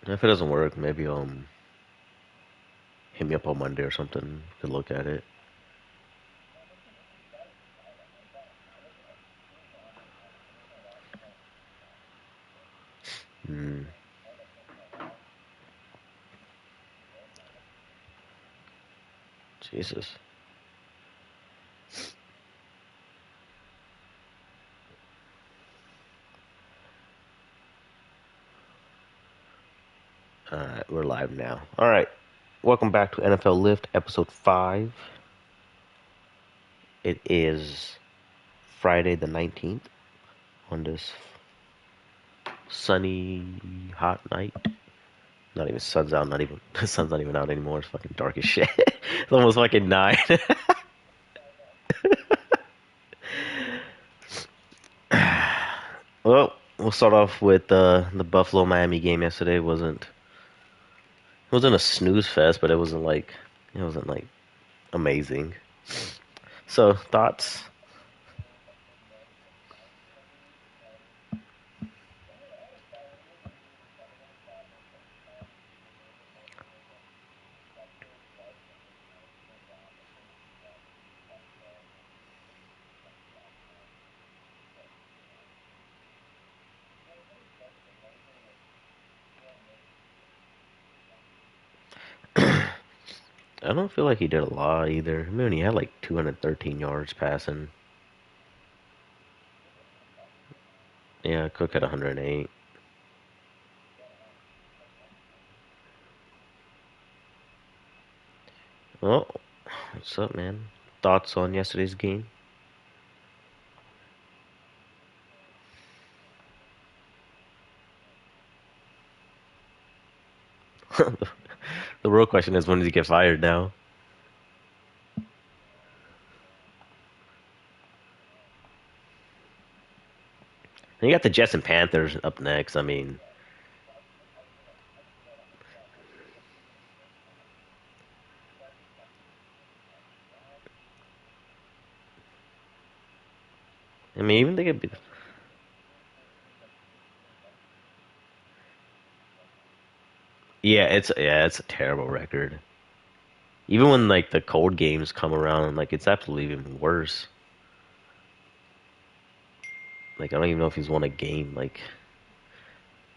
If it doesn't work, maybe hit me up on Monday or something to look at it. Hmm. Jesus. Alright, we're live now. Alright. Welcome back to NFL Lift, episode 5. It is Friday the 19th on this sunny, hot night. Not even sun's out, not even the sun's not even out anymore. It's fucking dark as shit. It's almost fucking 9. Well, we'll start off with the Buffalo Miami game yesterday. It wasn't a snooze fest, but it wasn't like amazing. So thoughts? I don't feel like he did a lot either. I mean, he had like 213 yards passing. Yeah, Cook had 108. Well, what's up, man? Thoughts on yesterday's game? The real question is, when does he get fired now? And you got the Jets and Panthers up next. I mean, even they could be. Yeah, it's a terrible record. Even when like the cold games come around, like it's absolutely even worse. Like I don't even know if he's won a game like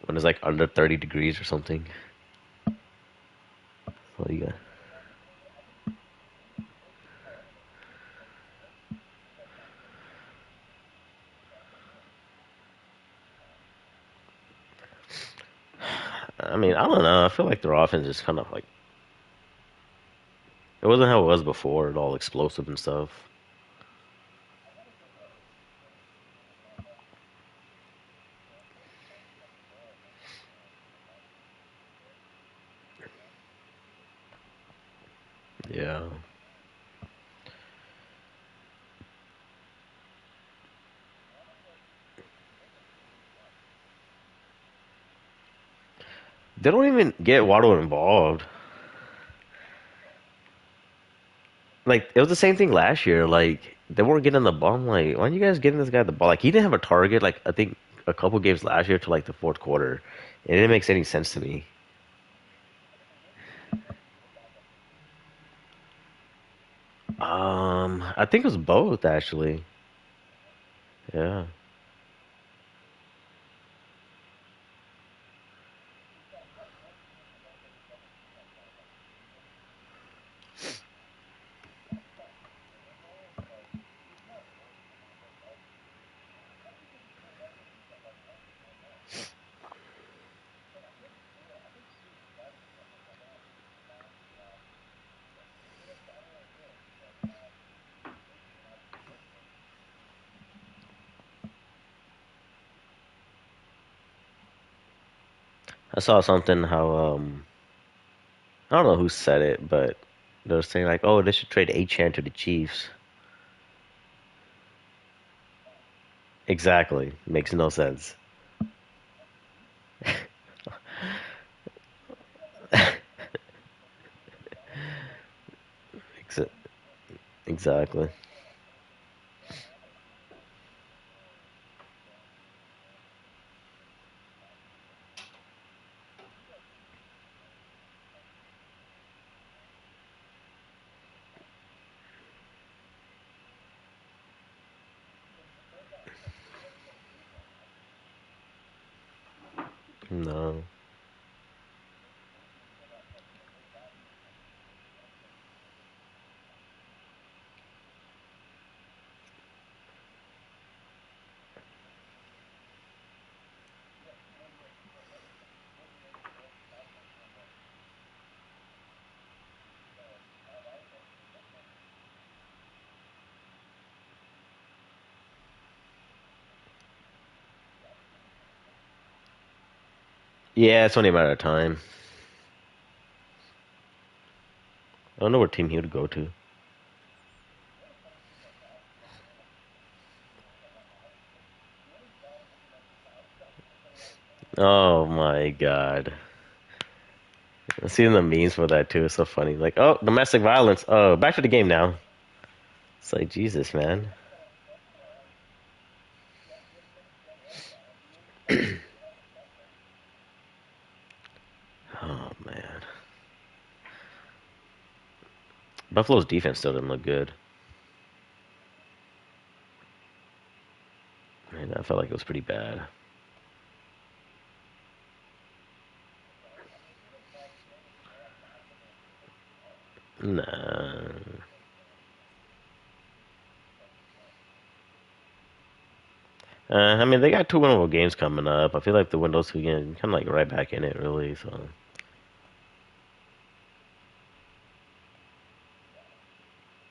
when it's like under 30 degrees or something. Well, you got. I mean, I don't know. I feel like their offense is kind of like it wasn't how it was before, all explosive and stuff. Yeah, they don't even get Waddle involved. Like it was the same thing last year. Like they weren't getting the ball. I'm like, why aren't you guys getting this guy the ball? Like he didn't have a target. Like I think a couple games last year to like the fourth quarter. It didn't make any sense to me. I think it was both actually. Yeah. I saw something how I don't know who said it, but they were saying like, oh, they should trade Achan to the Chiefs. Exactly. Makes no sense. Ex- exactly. No. Yeah, it's only a matter of time. I don't know what team he would go to. Oh my god. I'm seeing the memes for that too. It's so funny. Like, oh, domestic violence. Oh, back to the game now. It's like Jesus, man. Oh man. Buffalo's defense still didn't look good. Man, I felt like it was pretty bad. Nah. I mean, they got two winnable games coming up. I feel like the Windows two game kind of like right back in it, really. So,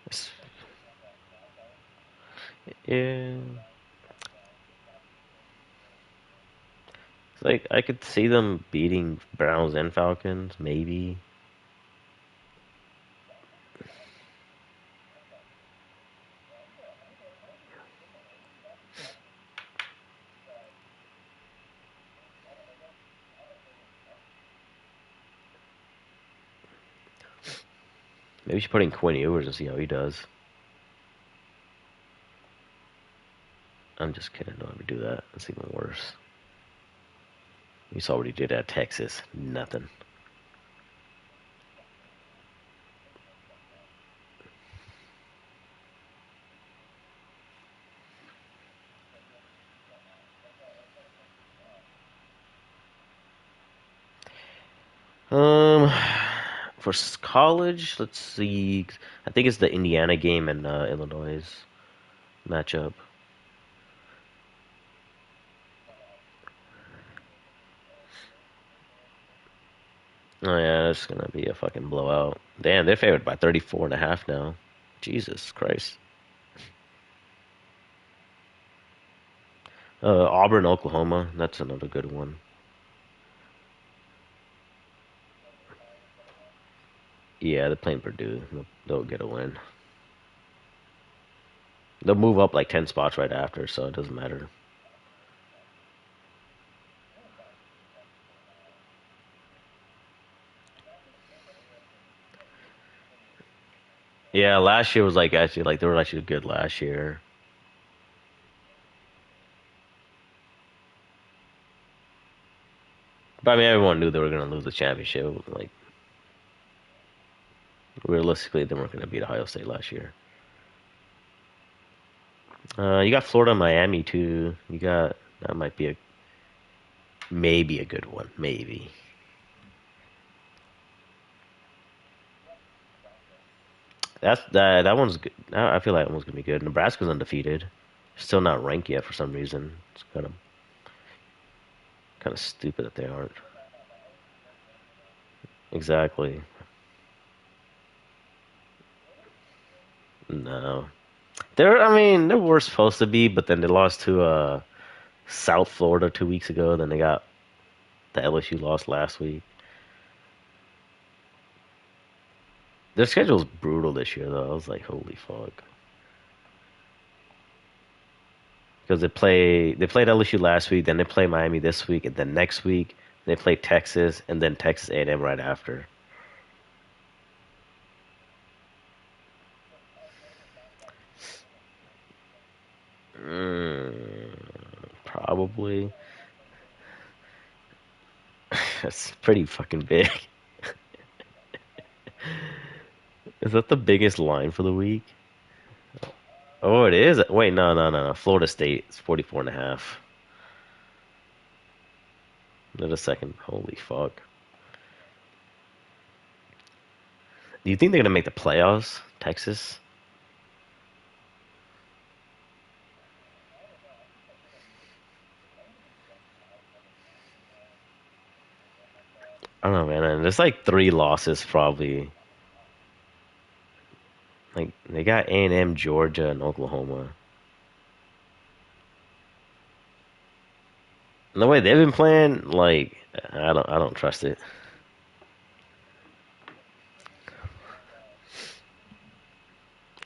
it's, yeah, it's like I could see them beating Browns and Falcons, maybe. Maybe you should put in Quinn Ewers and see how he does. I'm just kidding. Don't ever do that. It's even worse. You saw what he did at Texas. Nothing. Um, for college, let's see. I think it's the Indiana game and Illinois matchup. Oh yeah, it's gonna be a fucking blowout. Damn, they're favored by 34 and a half now. Jesus Christ. Auburn, Oklahoma. That's another good one. Yeah, they're playing Purdue. They'll get a win. They'll move up like 10 spots right after, so it doesn't matter. Yeah, last year was like actually like they were actually good last year. But I mean, everyone knew they were gonna lose the championship. Like realistically, they weren't gonna beat Ohio State last year. You got Florida, Miami too. You got that might be a maybe a good one, maybe. That one's good. I feel like that one's gonna be good. Nebraska's undefeated, still not ranked yet for some reason. It's kind of stupid that they aren't. Exactly. No, they're. I mean, they were supposed to be, but then they lost to South Florida 2 weeks ago. Then they got the LSU loss last week. Their schedule's brutal this year, though. I was like, holy fuck. Because they played LSU last week, then they play Miami this week, and then next week they play Texas, and then Texas A&M right after. Mm, probably. That's pretty fucking big. Is that the biggest line for the week? Oh, it is. Wait, no, no, no, no. Florida State is 44 and a half. They're the second. Holy fuck. Do you think they're gonna make the playoffs, Texas? I don't know, man. And there's like three losses probably. Like they got A&M, Georgia, and Oklahoma. And the way they've been playing, like I don't trust it.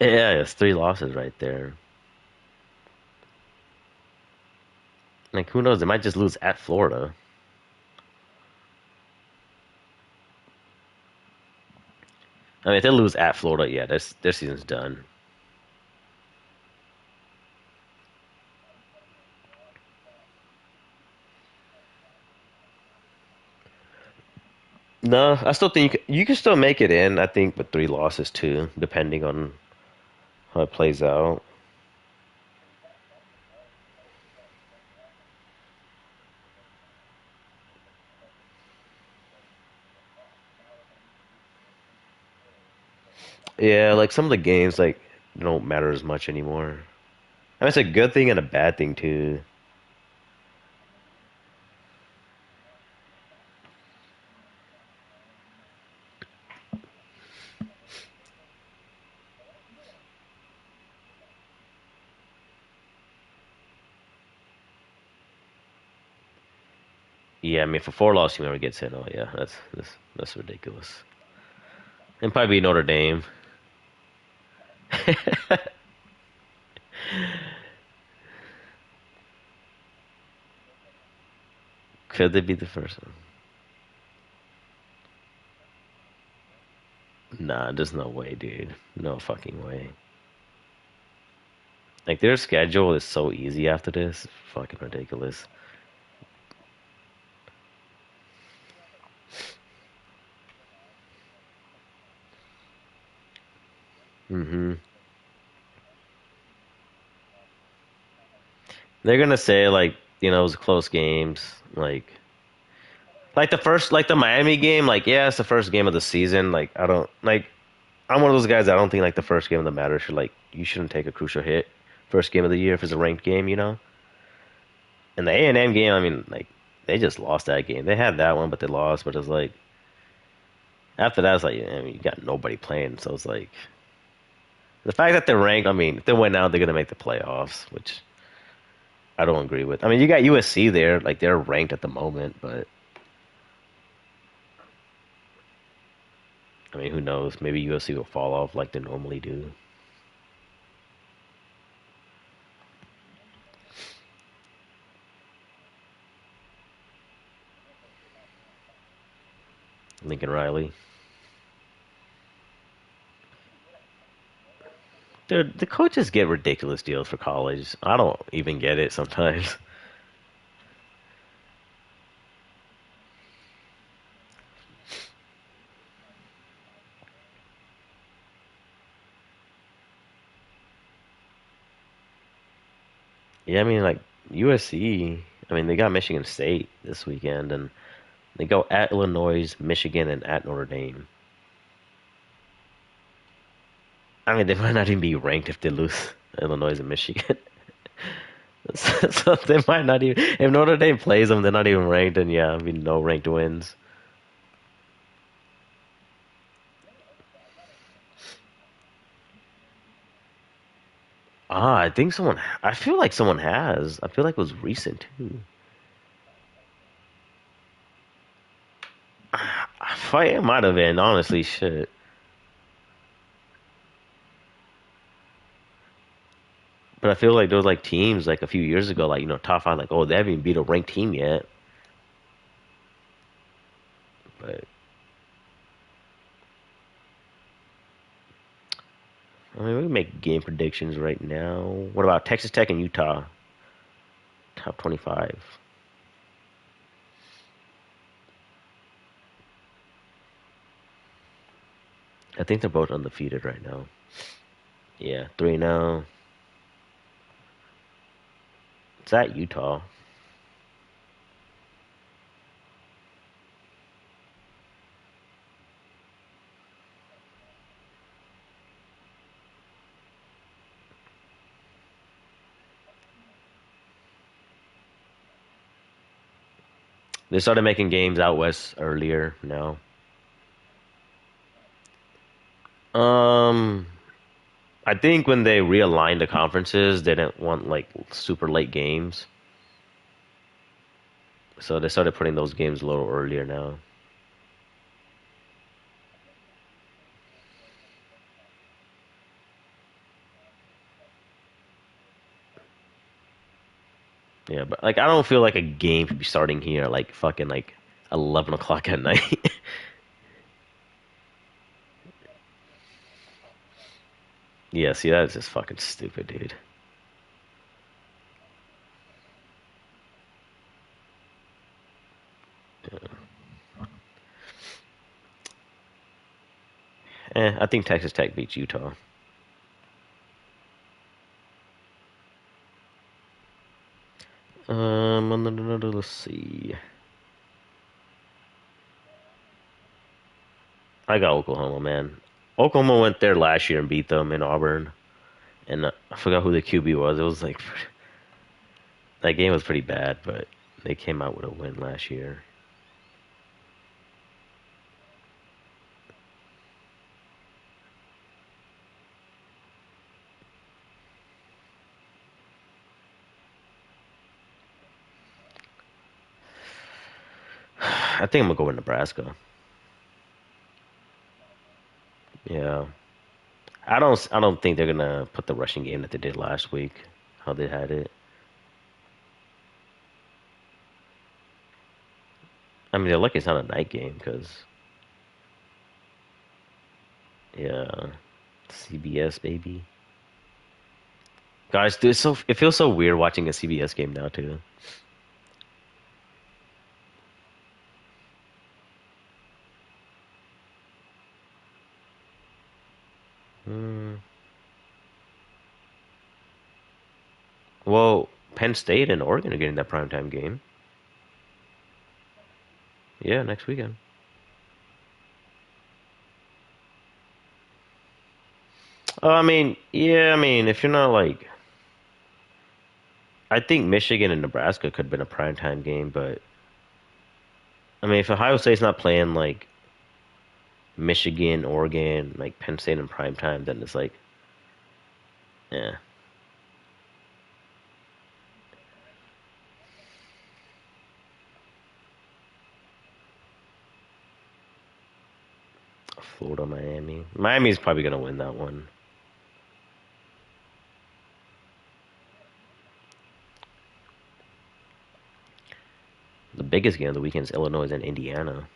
Yeah, it's three losses right there. Like who knows? They might just lose at Florida. I mean, if they lose at Florida, yeah, their season's done. No, I still think you can still make it in. I think with three losses too, depending on how it plays out. Yeah, like some of the games like don't matter as much anymore. I mean, it's a good thing and a bad thing too. Yeah, I mean, for four loss, you never gets in. Oh yeah, that's ridiculous. And probably Notre Dame. Could they be the first one? Nah, there's no way, dude. No fucking way. Like their schedule is so easy after this. Fucking ridiculous. Hmm. They're gonna say like, it was close games. Like the first, like the Miami game. Like yeah, it's the first game of the season. Like I don't like. I'm one of those guys. I don't think like the first game of the matter should like you shouldn't take a crucial hit. First game of the year if it's a ranked game. And the A&M game, I mean, like they just lost that game. They had that one, but they lost. But it's like after that, it's like I mean, you got nobody playing, so it's like the fact that they're ranked. I mean, if they win out, they're gonna make the playoffs, which I don't agree with. I mean, you got USC there, like they're ranked at the moment, but I mean, who knows? Maybe USC will fall off like they normally do. Lincoln Riley. Dude, the coaches get ridiculous deals for college. I don't even get it sometimes. Yeah, I mean, like USC. I mean, they got Michigan State this weekend, and they go at Illinois, Michigan, and at Notre Dame. I mean, they might not even be ranked if they lose Illinois and Michigan. So they might not even. If Notre Dame plays them, they're not even ranked, and yeah, I mean, no ranked wins. I think someone. I feel like someone has. I feel like it was recent too. It might have been honestly shit. But I feel like those like teams like a few years ago, like top five, like oh they haven't even beat a ranked team yet. But I mean we can make game predictions right now. What about Texas Tech and Utah? Top 25. I think they're both undefeated right now. Yeah, 3 now. It's at Utah. They started making games out west earlier now. Um, I think when they realigned the conferences, they didn't want like super late games, so they started putting those games a little earlier now. Yeah, but like I don't feel like a game should be starting here at like fucking like 11 o'clock at night. Yeah, see that's just fucking stupid, dude. I think Texas Tech beats Utah. Let's see. I got Oklahoma, man. Oklahoma went there last year and beat them in Auburn, and I forgot who the QB was. It was like that game was pretty bad, but they came out with a win last year. I think I'm gonna go with Nebraska. Yeah, I don't think they're gonna put the rushing game that they did last week. How they had it. I mean, they're lucky it's not a night game because yeah, CBS baby. Guys, dude, it feels so weird watching a CBS game now too. Hmm. Well, Penn State and Oregon are getting that primetime game. Yeah, next weekend. Oh, I mean, yeah, I mean, if you're not like, I think Michigan and Nebraska could have been a primetime game, but I mean, if Ohio State's not playing like Michigan, Oregon, like Penn State in primetime, then it's like, yeah, Florida, Miami. Miami's probably gonna win that one. The biggest game of the weekend is Illinois and Indiana.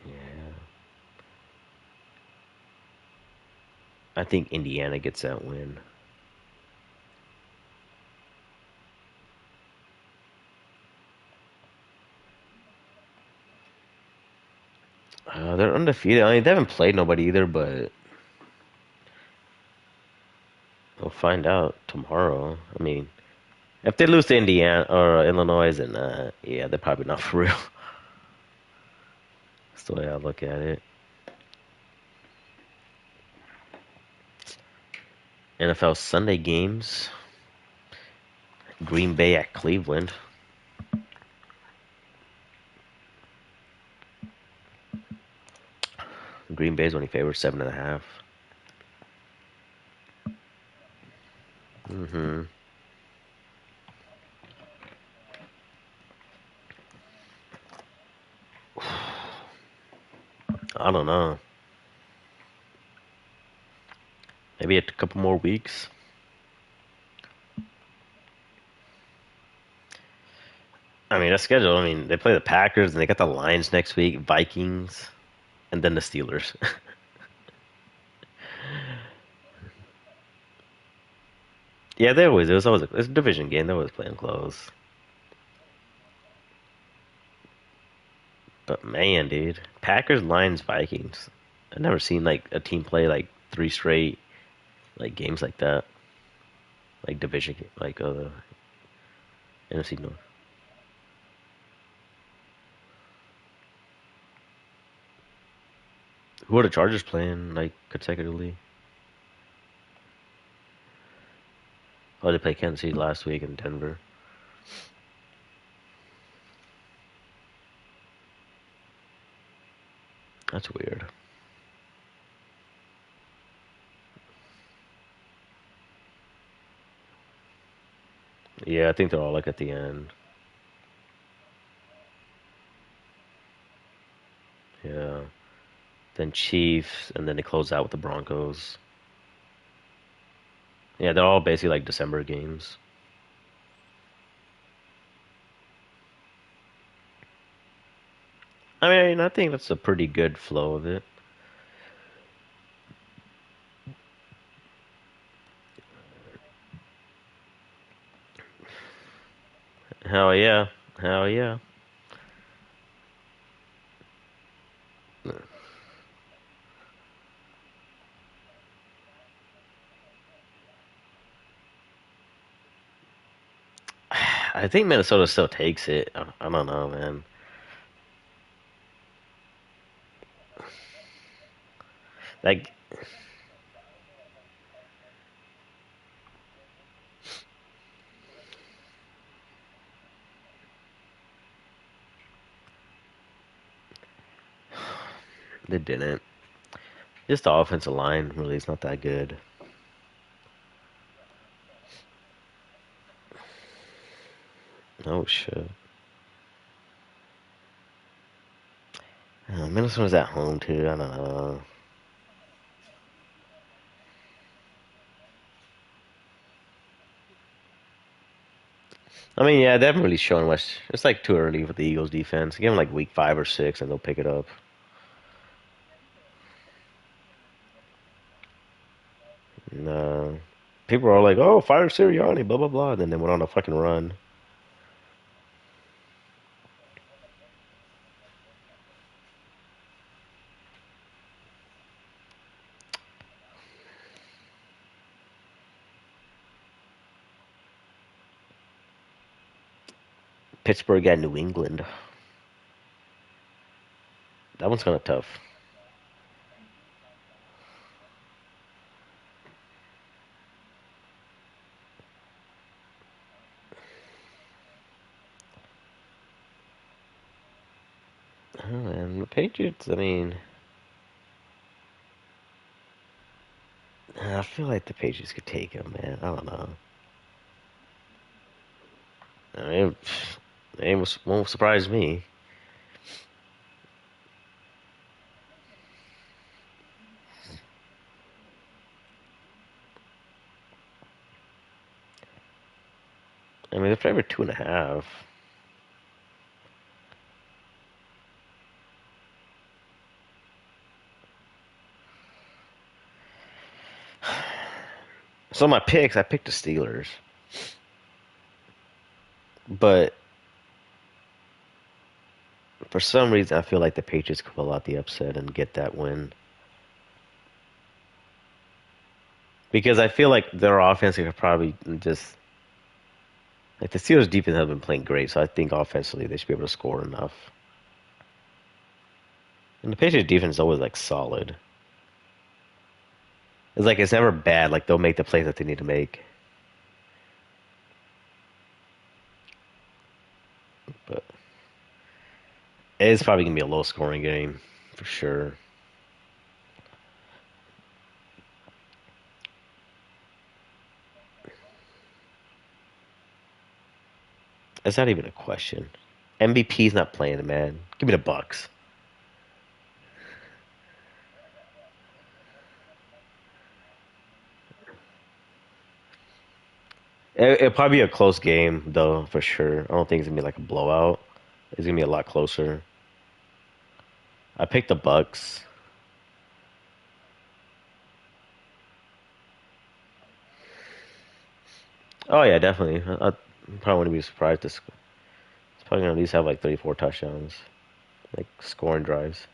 Yeah, I think Indiana gets that win. They're undefeated. I mean, they haven't played nobody either, but we'll find out tomorrow. I mean, if they lose to Indiana or Illinois, then yeah, they're probably not for real. That's the way I look at it. NFL Sunday games. Green Bay at Cleveland. Green Bay's only favored 7.5. Mm-hmm. I don't know. Maybe a couple more weeks. I mean, that's scheduled. I mean, they play the Packers and they got the Lions next week, Vikings, and then the Steelers. Yeah, they always. It was always it's a division game. They always playing close. But man, dude, Packers, Lions, Vikings. I've never seen like a team play like three straight like games like that, like division, like NFC North. Who are the Chargers playing like consecutively? Oh, they played Kansas City last week in Denver. That's weird. Yeah, I think they're all like at the end. Yeah. Then Chiefs, and then they close out with the Broncos. Yeah, they're all basically like December games. I mean, I think that's a pretty good flow of it. Hell yeah. Hell yeah. I think Minnesota still takes it. I don't know, man. Like, they didn't. Just the offensive line really is not that good. Oh shit. Minnesota's at home too. I don't know. I mean, yeah, they haven't really shown much. It's like too early for the Eagles defense. Give them like week 5 or 6, and they'll pick it up. And, people are all like, "Oh, fire Sirianni," blah blah blah. And then they went on a fucking run. Pittsburgh at New England. That one's kind of tough. Oh, and the Patriots. I mean, I feel like the Patriots could take him, man. I don't know. I mean, it won't surprise me. I mean, they're favored 2.5. So my picks, I picked the Steelers, but for some reason, I feel like the Patriots could pull out the upset and get that win because I feel like their offense could probably just like the Steelers' defense have been playing great, so I think offensively they should be able to score enough. And the Patriots' defense is always like solid. It's like it's never bad. Like they'll make the plays that they need to make. But it's probably gonna be a low scoring game for sure. That's not even a question. MVP's not playing, man. Give me the Bucks. It'll probably be a close game though, for sure. I don't think it's gonna be like a blowout. It's gonna be a lot closer. I picked the Bucks. Oh yeah, definitely. I probably wouldn't be surprised. It's probably gonna at least have like 34 touchdowns, like scoring drives.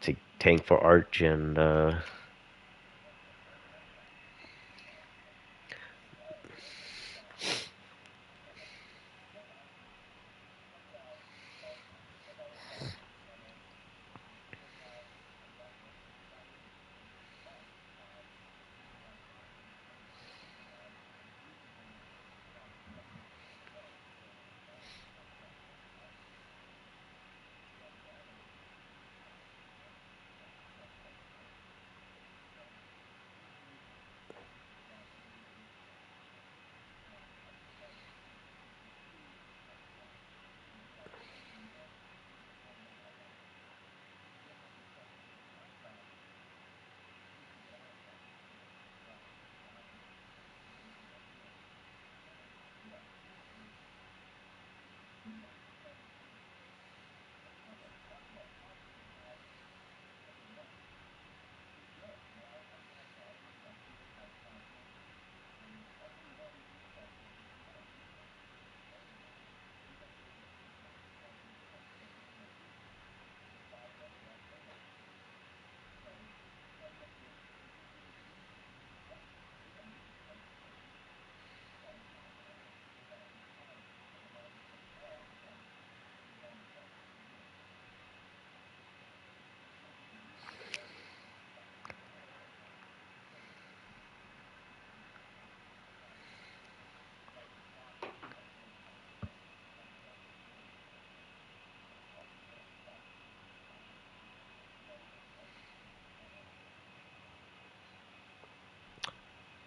To tank for Arch and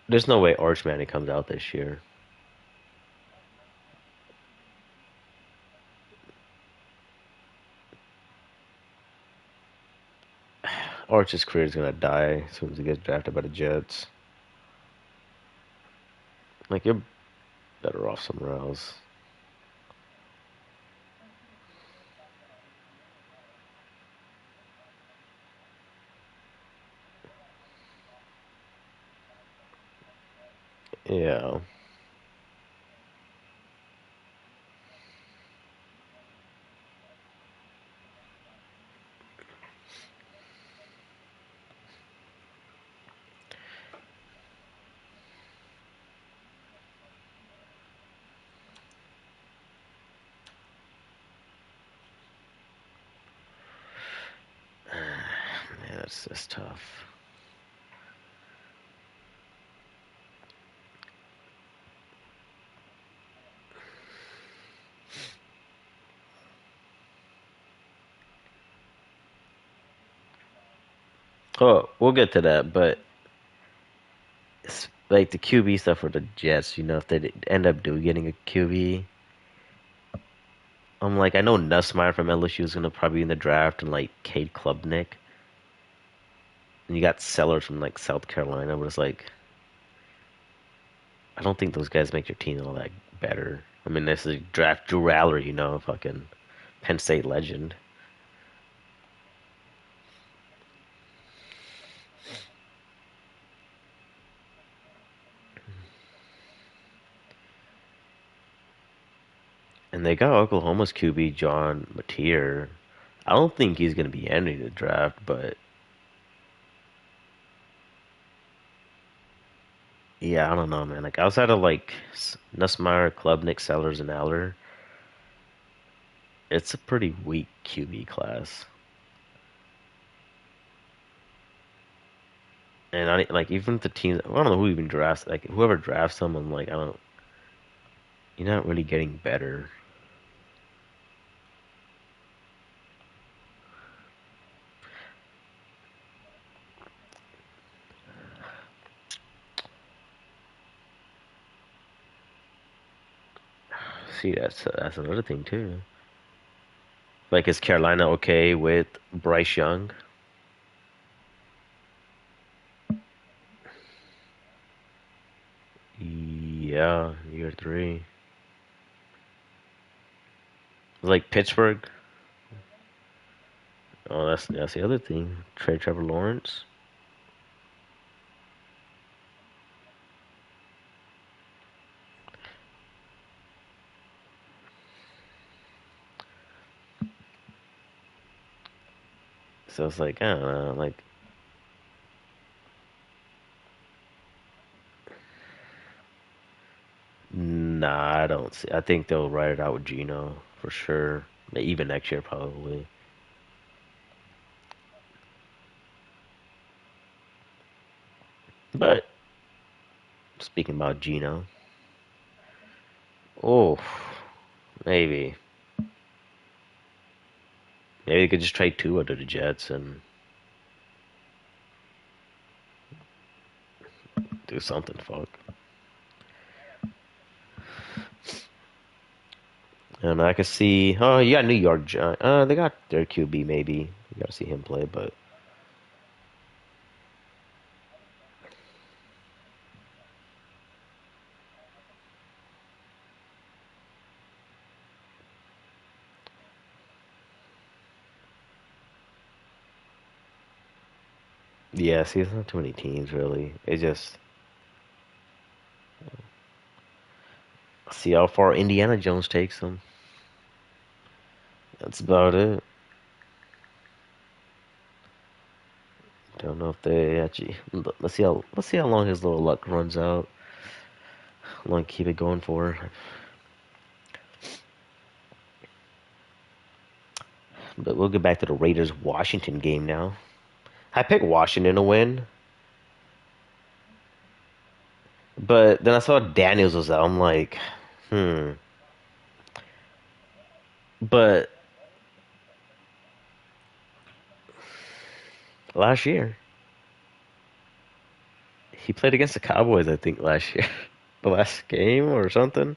There's no way Arch Manning comes out this year. Arch's career is gonna die as soon as he gets drafted by the Jets. Like you're better off somewhere else. Yeah. Yeah, that's tough. Oh, we'll get to that, but it's like the QB stuff for the Jets. If they end up doing getting a QB, I'm like, I know Nussmeier from LSU is gonna probably be in the draft, and like Cade Klubnik, and you got Sellers from like South Carolina, but it's like I don't think those guys make your team all that better. I mean, this is draft Drew Aller, fucking Penn State legend. And they got Oklahoma's QB John Mateer. I don't think he's gonna be entering the draft, but yeah, I don't know, man. Like outside of like Nussmeier, Klubnik, Sellers, and Aller, it's a pretty weak QB class. And I like even the teams. I don't know who even drafts. Like whoever drafts them, I'm like, I don't. You're not really getting better. See, that's another thing too. Like, is Carolina okay with Bryce Young? Yeah, year three. Like Pittsburgh. Oh, that's the other thing. Trade Trevor Lawrence. So it's like I don't know. Like, nah, I don't see. I think they'll ride it out with Geno for sure. Even next year probably. But speaking about Geno, oh, maybe maybe they could just trade Tua to the Jets and do something. Fuck. And I could see. Oh, you got New York Giants. They got their QB. Maybe you got to see him play. But yeah, see, there's not too many teams really. It just see how far Indiana Jones takes them. That's about it. Don't know if they actually. Let's see how long his little luck runs out. How long keep it going for. But we'll get back to the Raiders Washington game now. I picked Washington to win, but then I saw Daniels was out. I'm like, hmm. But last year He played against the Cowboys, I think, last year, the last game or something.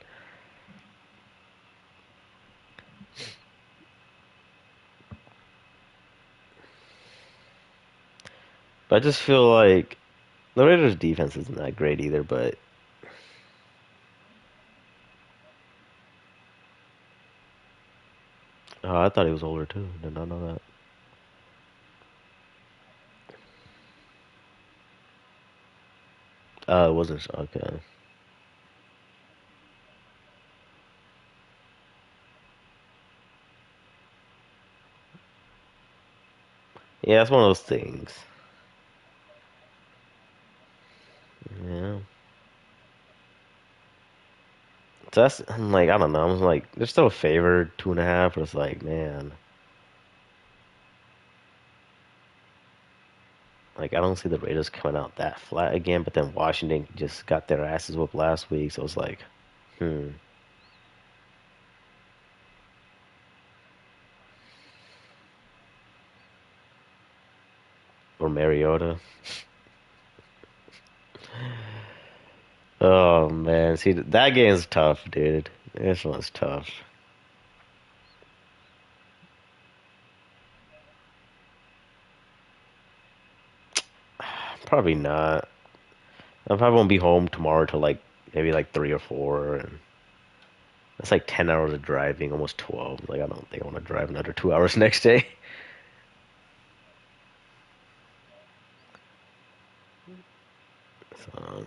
But I just feel like the Raiders' defense isn't that great either. But I thought he was older too. Did not know that. It wasn't okay. Yeah, that's one of those things. Yeah. So that's I'm like I don't know. I'm like they're still favored 2.5, but it's like man, like I don't see the Raiders coming out that flat again. But then Washington just got their asses whooped last week, so it's like, hmm, or Mariota. Oh man, see that game's tough, dude. This one's tough. Probably not. I probably won't be home tomorrow till like maybe like 3 or 4, and that's like 10 hours of driving, almost 12. Like I don't think I want to drive another 2 hours next day. So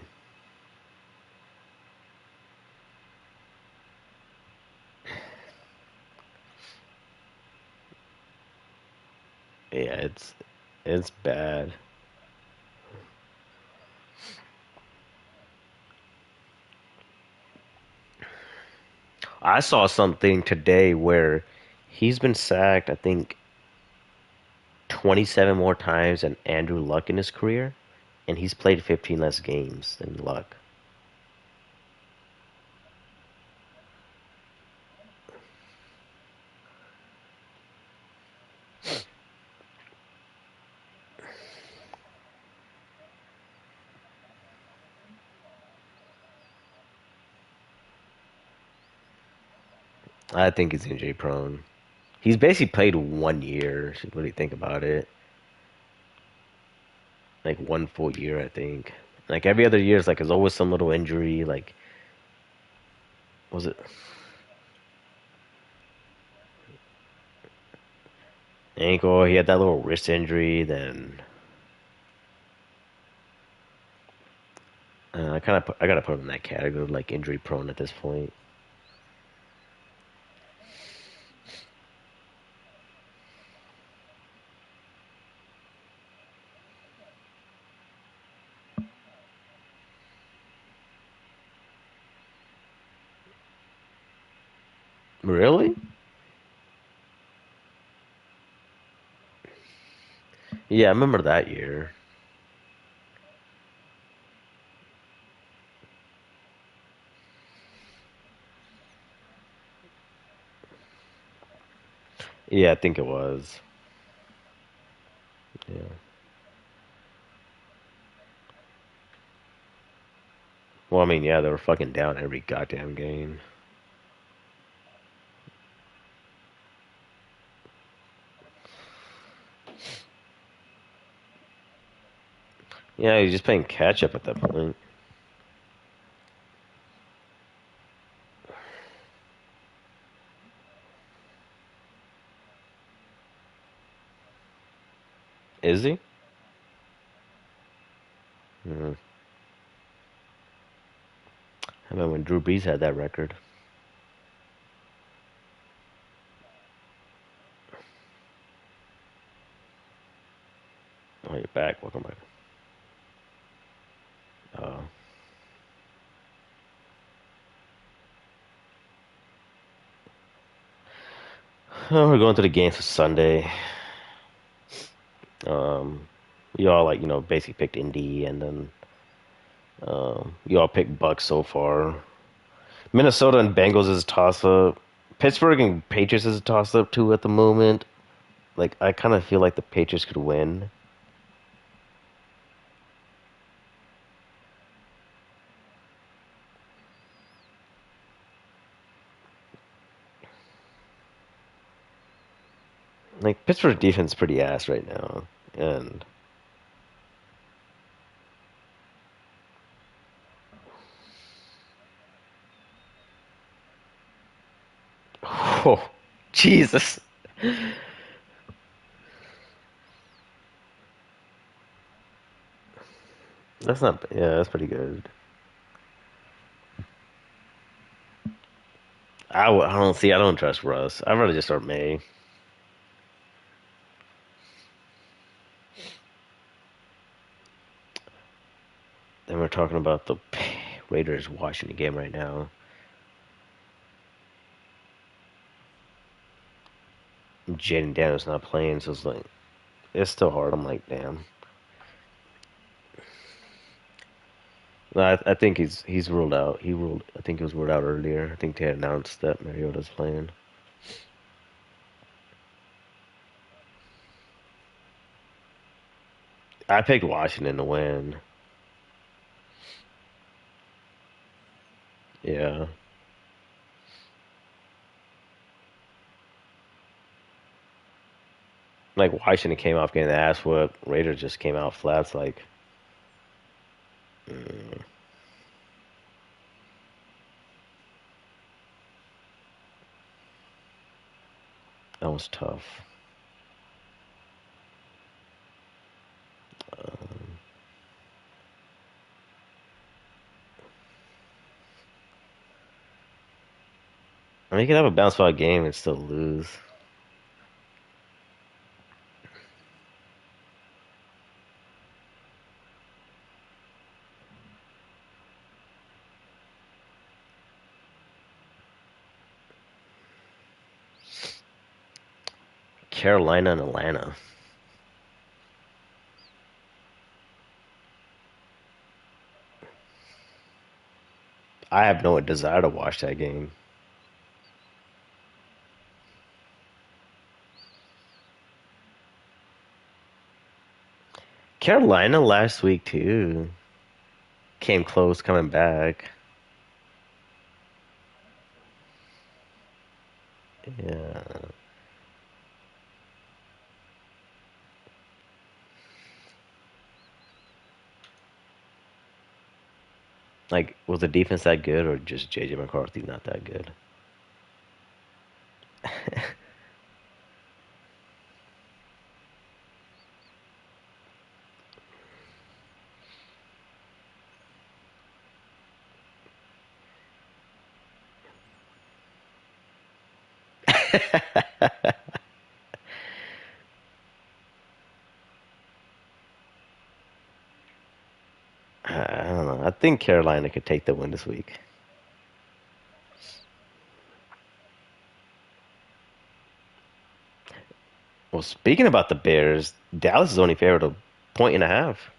yeah, it's bad. I saw something today where he's been sacked, I think 27 more times than Andrew Luck in his career, and he's played 15 less games than Luck. I think he's injury prone. He's basically played 1 year. What do you think about it? Like one full year, I think. Like every other year, it's like there's always some little injury. Like was it ankle? He had that little wrist injury. Then I gotta put him in that category, like injury prone at this point. Really? Yeah, I remember that year. Yeah, I think it was. Yeah. Well, I mean, yeah, they were fucking down every goddamn game. Yeah, he's just playing catch up at that point. Is he? Mm. I remember when Drew Brees had that record. Oh, you're back. Welcome back. Uh, we're going to the game for Sunday. Um, we all like basically picked Indy, and then you all picked Bucks so far. Minnesota and Bengals is a toss up. Pittsburgh and Patriots is a toss up too at the moment. Like I kind of feel like the Patriots could win. Pittsburgh defense is pretty ass right now, and oh, Jesus, that's not. Yeah, that's pretty good. I don't see. I don't trust Russ. I'd rather just start May. Then we're talking about the Raiders Washington game right now. Jaden Daniels not playing, so it's like it's still hard. I'm like, damn. No, I think he's ruled out. He ruled. I think he was ruled out earlier. I think they had announced that Mariota's playing. I picked Washington to win. Yeah, like Washington came off getting the ass whooped. Raiders just came out flats. Like mm, that was tough. Um, I mean, you can have a bounce back game and still lose. Carolina and Atlanta. I have no desire to watch that game. Carolina last week too came close coming back. Yeah, like was the defense that good or just JJ McCarthy not that good? I don't know. I think Carolina could take the win this week. Well, speaking about the Bears, Dallas is only favored a point and a half.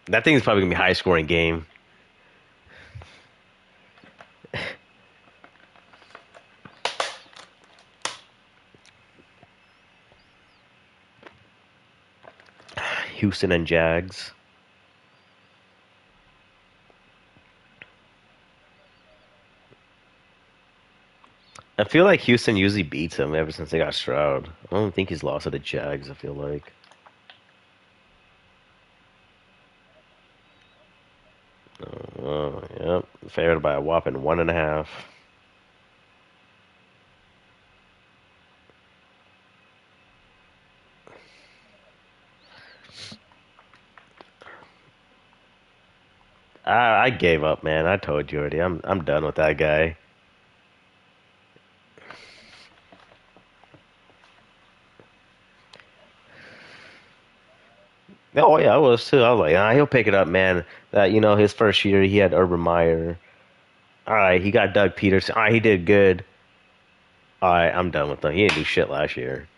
That thing is probably gonna be a high scoring game. Houston and Jags. I feel like Houston usually beats them ever since they got Stroud. I don't think he's lost to the Jags. I feel like. Oh, yep, favored by a whopping one and a half. I gave up, man. I told you already. I'm done with that guy. Oh yeah, I was too. I was like, he'll pick it up, man. That his first year he had Urban Meyer. All right, he got Doug Peterson. All right, he did good. All right, I'm done with him. He didn't do shit last year.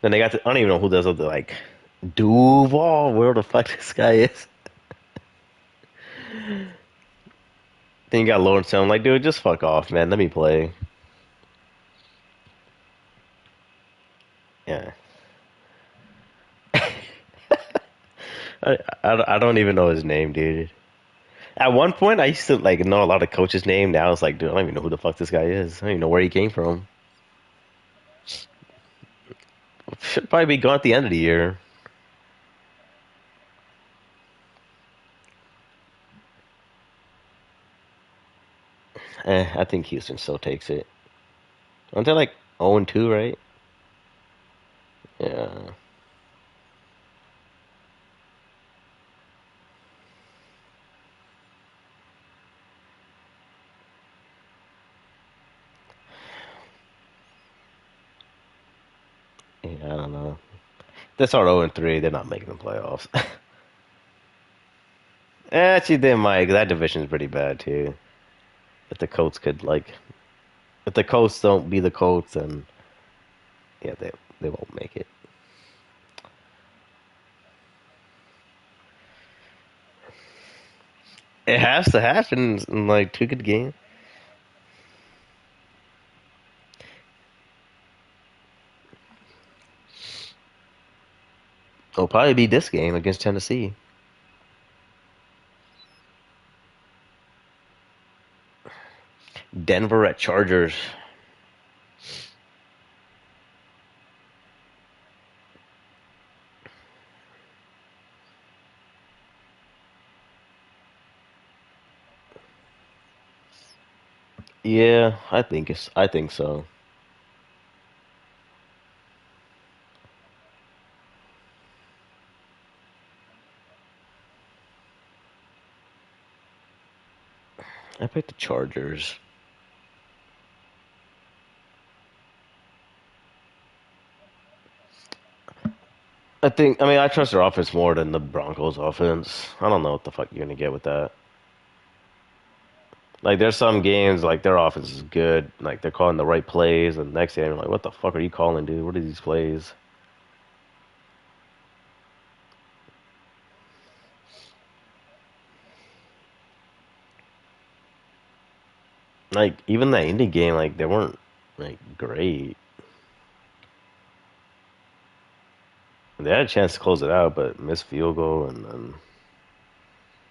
Then they got I don't even know who does it. Like Duval, where the fuck this guy is. Then you got Lawrence. I'm like, dude, just fuck off, man. Let me play. Yeah. I don't even know his name, dude. At one point, I used to like know a lot of coaches' name. Now it's like, dude, I don't even know who the fuck this guy is. I don't even know where he came from. Should probably be gone at the end of the year. I think Houston still takes it. Aren't they like 0 and 2, right? Yeah. Yeah, I don't know. They start 0 and 3, they're not making the playoffs. Actually, they might. That division is pretty bad too. If the Colts could like, if the Colts don't be the Colts, then yeah, they won't make it. It has to happen in like two good games. It'll probably be this game against Tennessee. Denver at Chargers. Yeah, I think so. I picked the Chargers. I mean, I trust their offense more than the Broncos' offense. I don't know what the fuck you're gonna get with that. Like, there's some games like their offense is good, like they're calling the right plays, and the next game, you're like, what the fuck are you calling, dude? What are these plays? Like, even that Indy game, like they weren't like great. They had a chance to close it out, but missed field goal, and then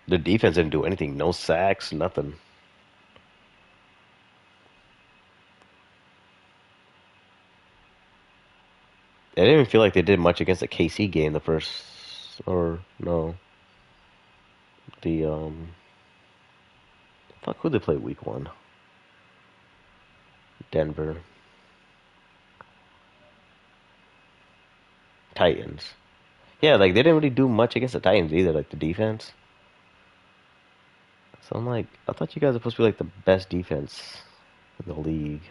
the defense didn't do anything. No sacks, nothing. I didn't even feel like they did much against the KC game the first, or no, the fuck who they play week one? Denver Titans. Yeah, like they didn't really do much against the Titans either, like the defense. So I'm like, I thought you guys were supposed to be like the best defense in the league.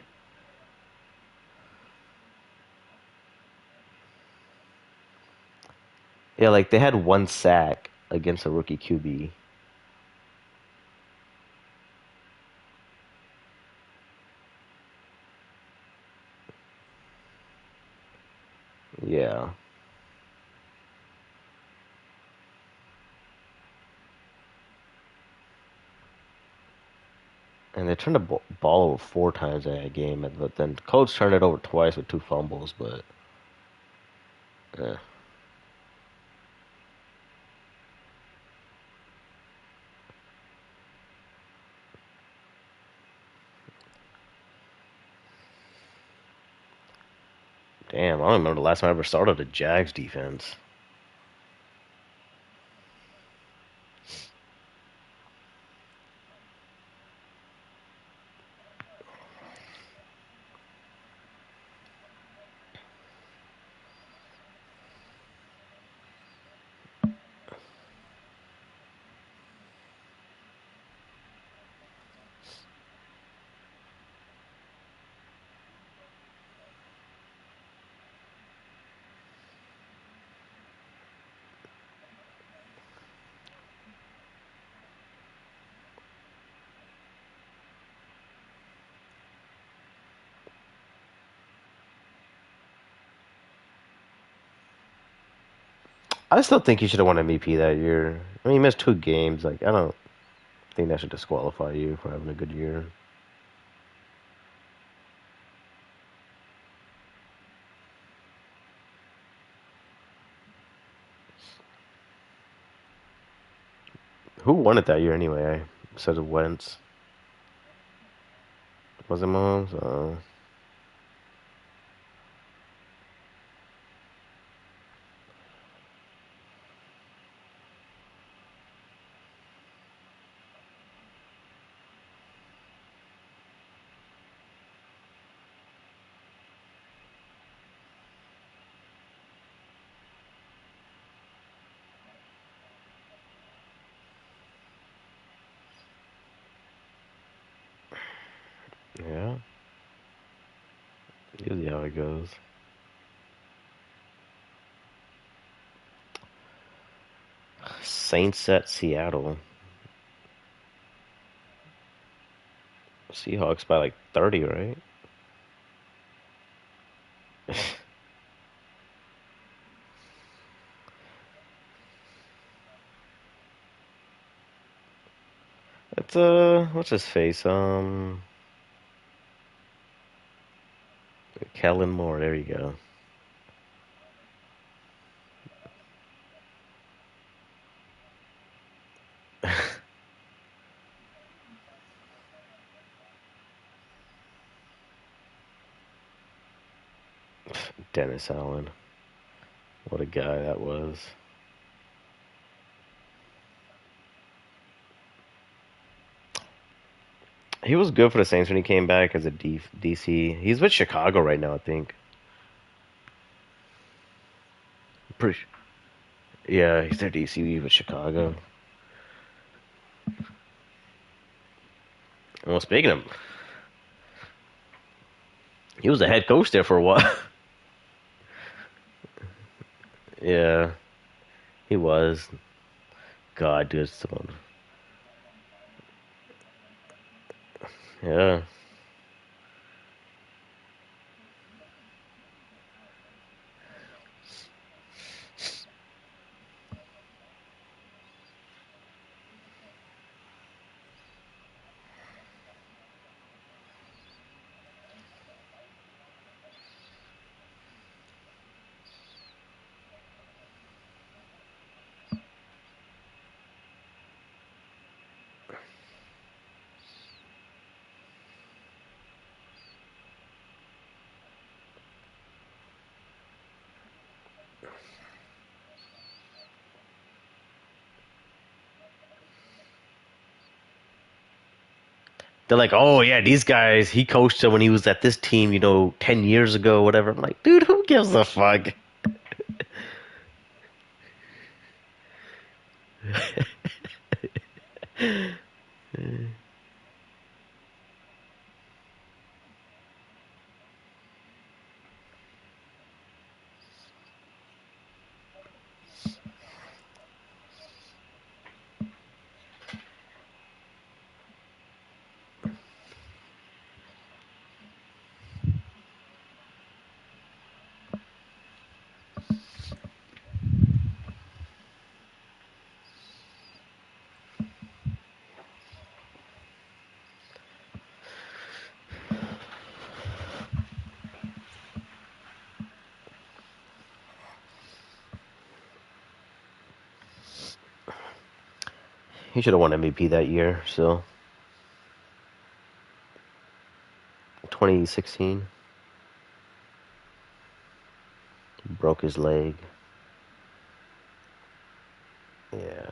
Yeah, like they had one sack against a rookie QB. Yeah, and they turned the ball over four times in that game, but then Colts turned it over twice with two fumbles. But eh, damn, I don't remember the last time I ever started a Jags defense. I still think you should have won MVP that year. I mean, you missed two games. Like, I don't think that should disqualify you for having a good year. Who won it that year anyway? Besides Wentz, was it Mahomes? Yeah, usually how it goes. Saints at Seattle. Seahawks by like 30, right? It's what's his face? Kellen Moore. There you go. Dennis Allen. What a guy that was. He was good for the Saints when he came back as a DC. He's with Chicago right now, I think. Pretty. Yeah, he's their DC with Chicago. Well, speaking of, he was the head coach there for a while. Yeah, he was. God, dude, yeah. They're like, oh yeah, these guys. He coached them when he was at this team, 10 years ago, whatever. I'm like, dude, who gives a fuck? He should have won MVP that year. So 2016, broke his leg. Yeah,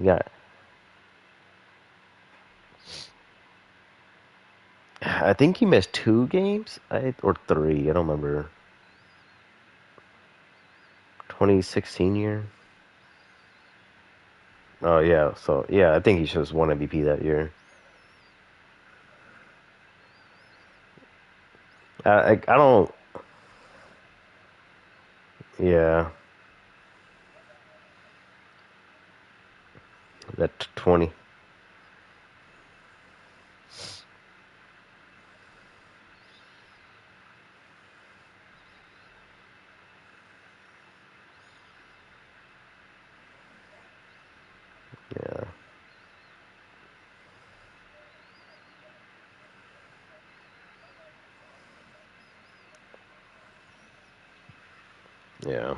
yeah. I think he missed 2 games, or three. I don't remember. 2016 year. Oh yeah, so yeah, I think he should have won MVP that year. I don't. Yeah, that 20. Yeah, Yeah.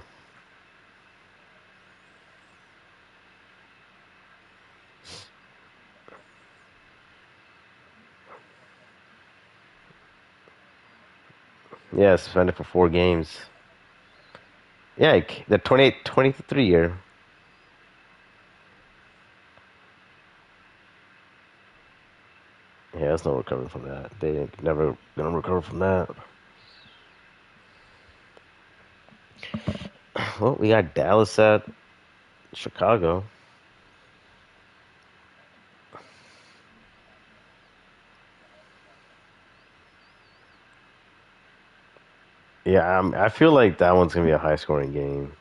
Yeah, suspended for 4 games. Yeah, the 23 year. Yeah, there's no recovering from that. They ain't never gonna recover from that. Well, we got Dallas at Chicago. Yeah, I feel like that one's gonna be a high scoring game.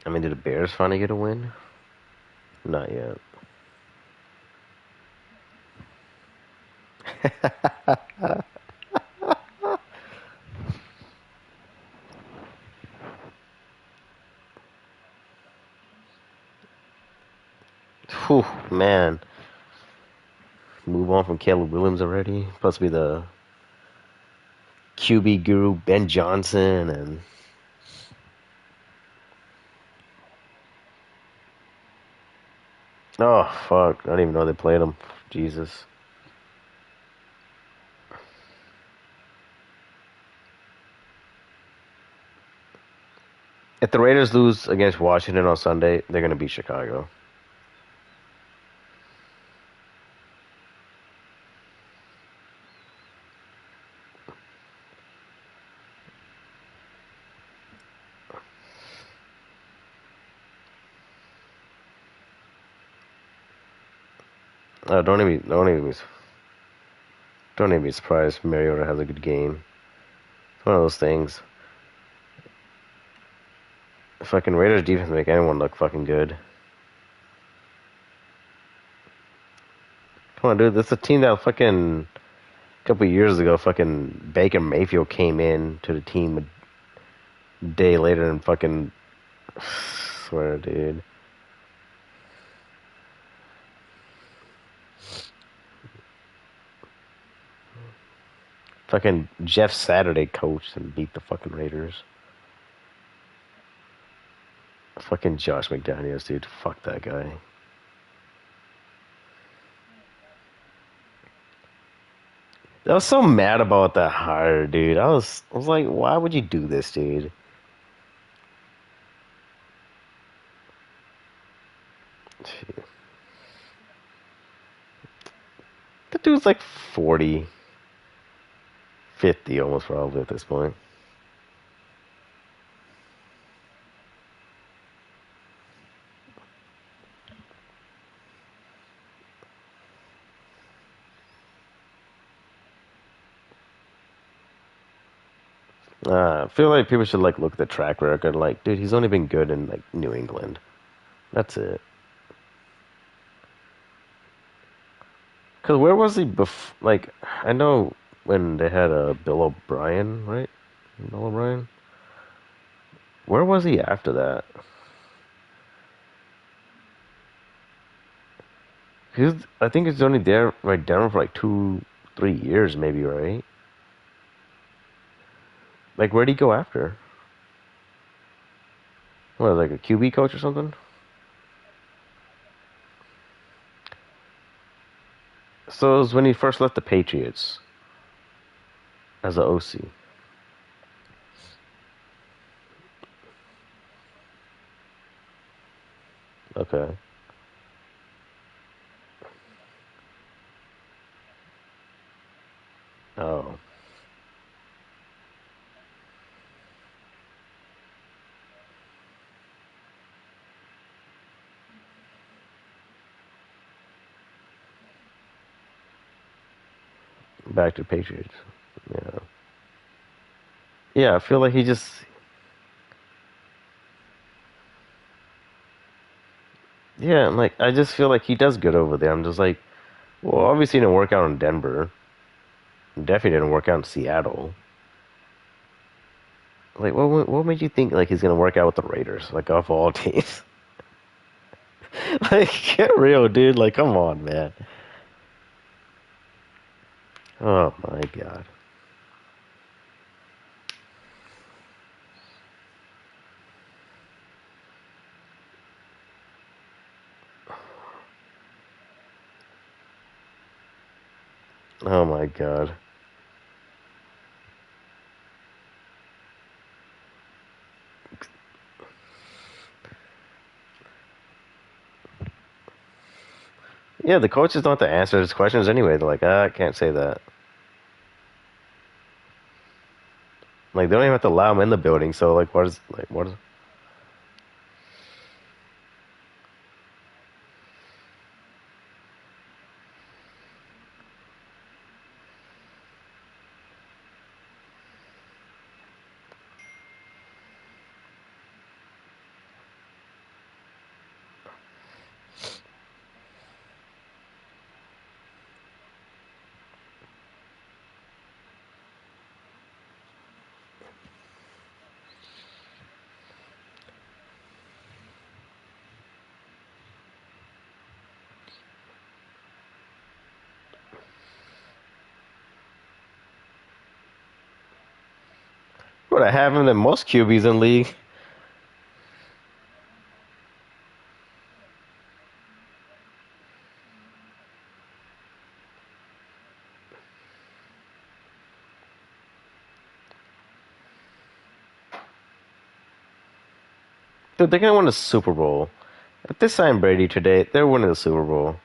I mean, did the Bears finally get a win? Not yet. Whew, man. Move on from Caleb Williams already. Supposed to be the QB guru Ben Johnson and oh fuck, I don't even know they played him. Jesus. If the Raiders lose against Washington on Sunday, they're gonna beat Chicago. Don't even be surprised. Mariota has a good game. It's one of those things. The fucking Raiders defense make anyone look fucking good. Come on, dude. This is a team that fucking a couple of years ago, fucking Baker Mayfield came in to the team a day later and fucking swear, dude. Fucking Jeff Saturday coached and beat the fucking Raiders. Fucking Josh McDaniels, dude. Fuck that guy. I was so mad about that hire, dude. I was like, why would you do this, dude? The dude's like 40, 50, almost probably at this point. I feel like people should like look at the track record. Like, dude, he's only been good in like New England. That's it. Cause where was he before? Like, I know when they had Bill O'Brien, right? Bill O'Brien. Where was he after that? I think he's only there right down for like 2, 3 years, maybe, right? Like, where'd he go after? What, like a QB coach or something? So it was when he first left the Patriots as a OC. Okay. Oh, back to Patriots. Yeah. Yeah, I feel like he just yeah, like I just feel like he does good over there. I'm just like, well, obviously it didn't work out in Denver. Definitely didn't work out in Seattle. Like, what made you think like he's gonna work out with the Raiders? Like, of all teams, like get real, dude. Like, come on, man. Oh my god. Oh my god. Yeah, the coaches don't have to answer his questions anyway. They're like, I can't say that. Like, they don't even have to allow him in the building. So, like, what is? What I have him than most QBs in league. Dude, they're gonna win the Super Bowl. If they sign Brady today, they're winning the Super Bowl.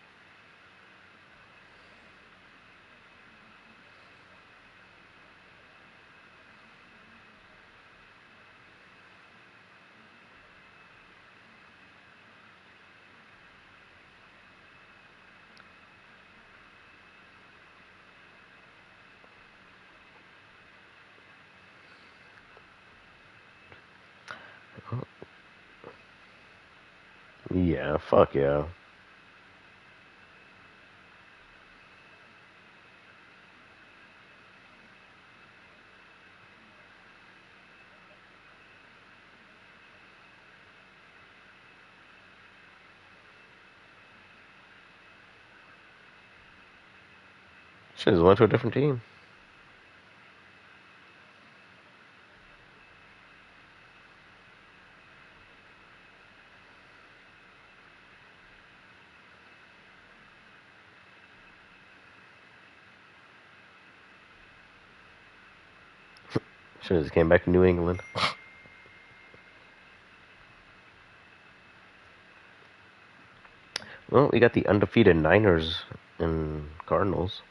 Yeah, fuck yeah. Should have went to a different team. Should have just came back to New England. Well, we got the undefeated Niners and Cardinals.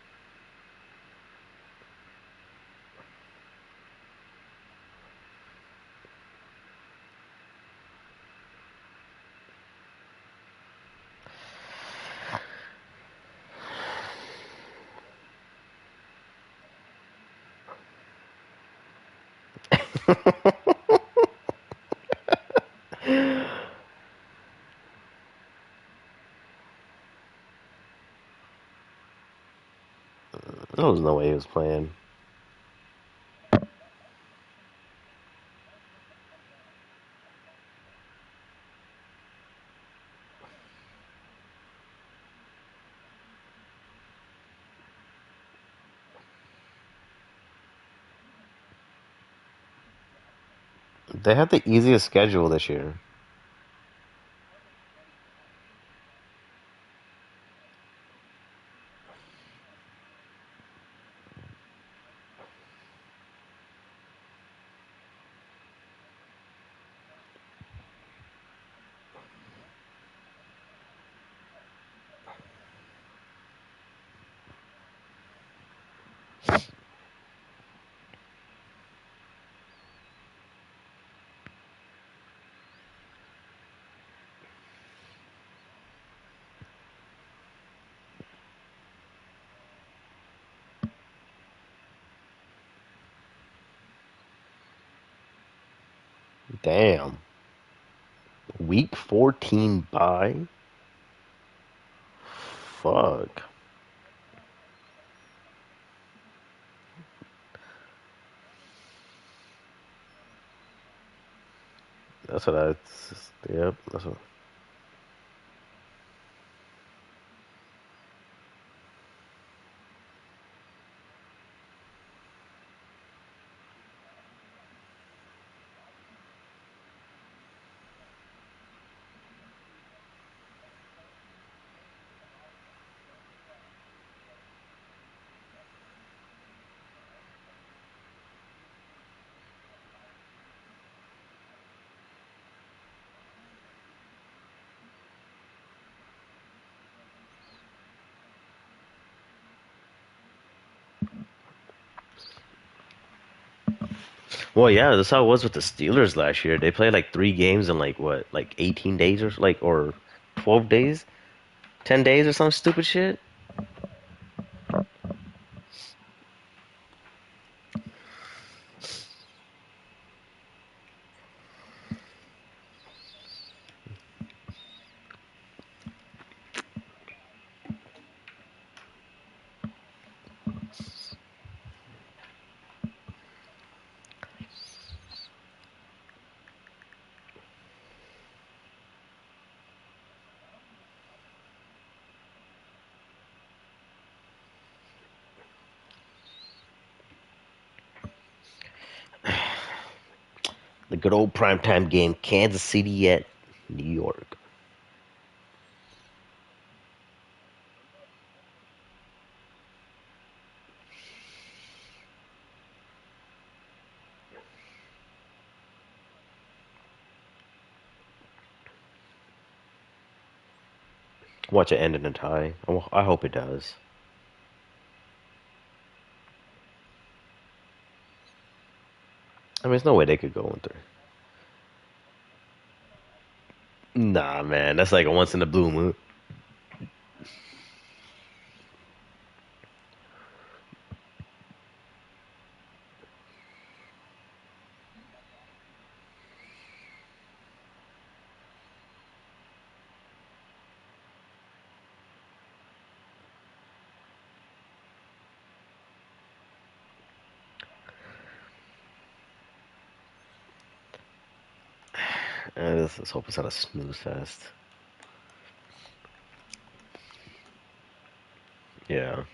There was no way he was playing. They had the easiest schedule this year. Damn. Week 14 bye? Fuck. That's what I. Yep. That's what. Well, yeah, that's how it was with the Steelers last year. They played like 3 games in like what, like 18 days or 12 days, 10 days or some stupid shit. The good old primetime game, Kansas City at New York. Watch it end in a tie. I hope it does. I mean, there's no way they could go in three. Nah, man, that's like a once in a blue moon. Let's hope it's not a snooze fest. Yeah.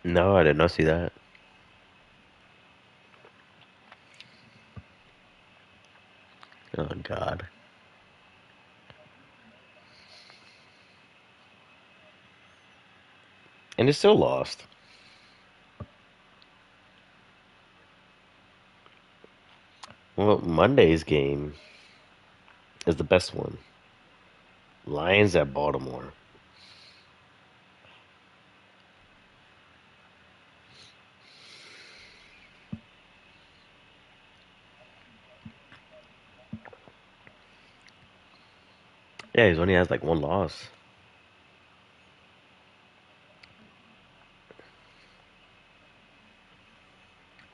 No, I did not see that. Oh God. And they still lost. Well, Monday's game is the best one. Lions at Baltimore. Yeah, he's only has like one loss.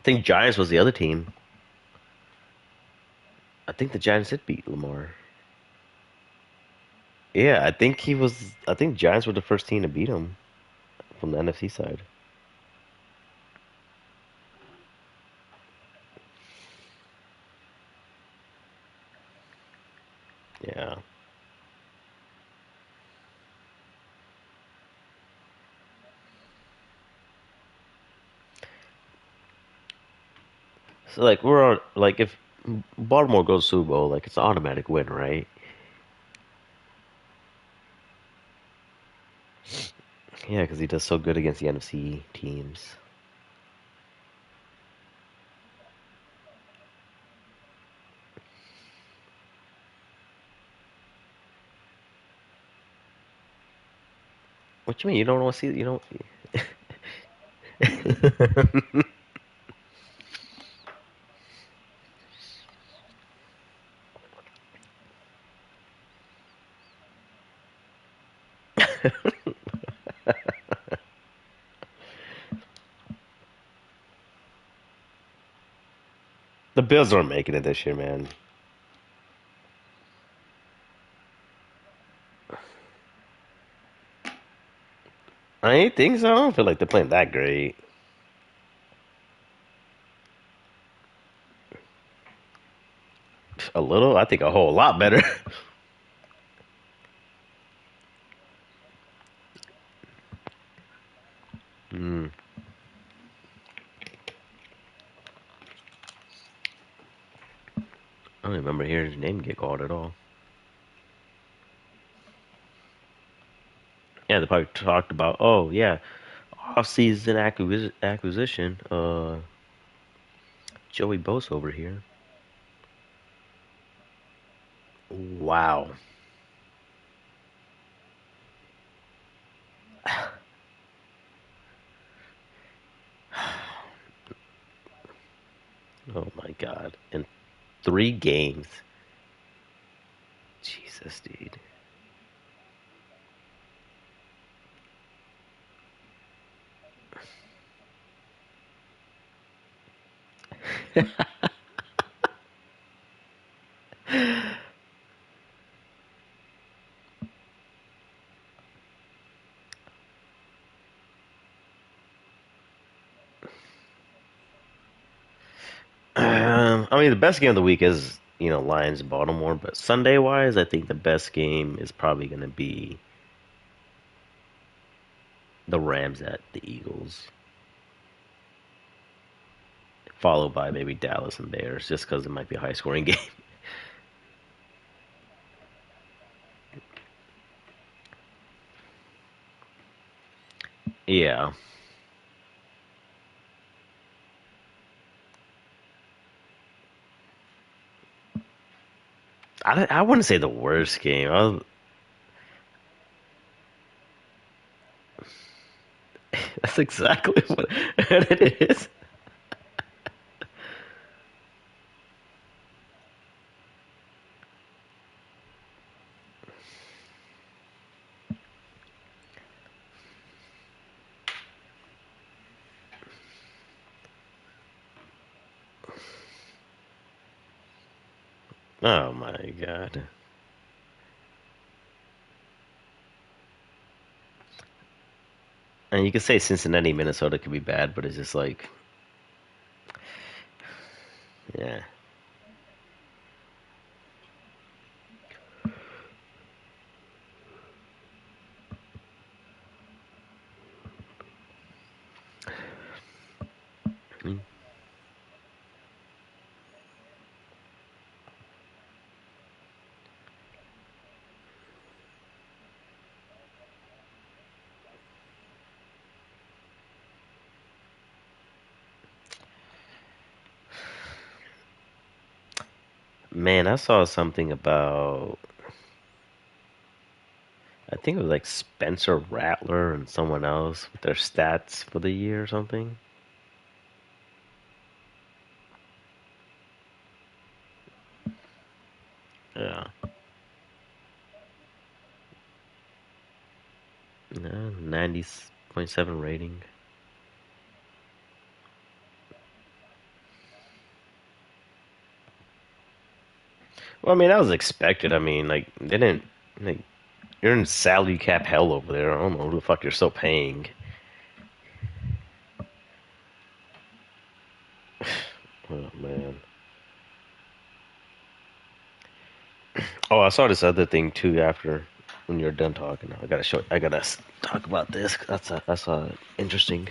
I think Giants was the other team. I think the Giants did beat Lamar. Yeah, I think he was. I think Giants were the first team to beat him from the NFC side. Yeah. So like we're on like if Baltimore goes Super Bowl, like it's an automatic win, right? Yeah, because he does so good against the NFC teams. What you mean? You don't want to see? You don't? The Bills aren't making it this year, man. I ain't think so. I don't feel like they're playing that great. A little, I think a whole lot better. Mm, I don't remember hearing his name get called at all. Yeah, they probably talked about, oh yeah, off-season acquisition. Joey Bosa over here. Wow. Oh my God. In 3 games. Jesus, dude. I mean, the best game of the week is, Lions Baltimore, but Sunday wise, I think the best game is probably going to be the Rams at the Eagles, followed by maybe Dallas and Bears, just because it might be a high scoring game. Yeah. I wouldn't say the worst game. That's exactly what it is. Oh my God. And you could say Cincinnati, Minnesota could be bad, but it's just like, yeah. Man, I saw something about, I think it was like Spencer Rattler and someone else with their stats for the year or something. Yeah. 90.7 rating. Well, I mean, that was expected. I mean, like, they didn't, like, you're in salary cap hell over there. I don't know who the fuck you're still paying. Oh, man. Oh, I saw this other thing too after when you're done talking. I gotta talk about this. That's interesting.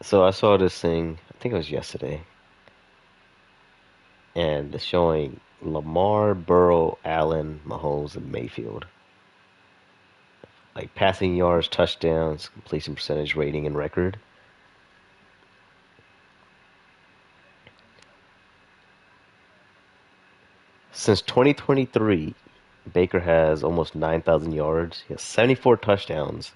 So I saw this thing, I think it was yesterday, and it's showing Lamar, Burrow, Allen, Mahomes, and Mayfield. Like passing yards, touchdowns, completion percentage, rating, and record. Since 2023, Baker has almost 9,000 yards. He has 74 touchdowns.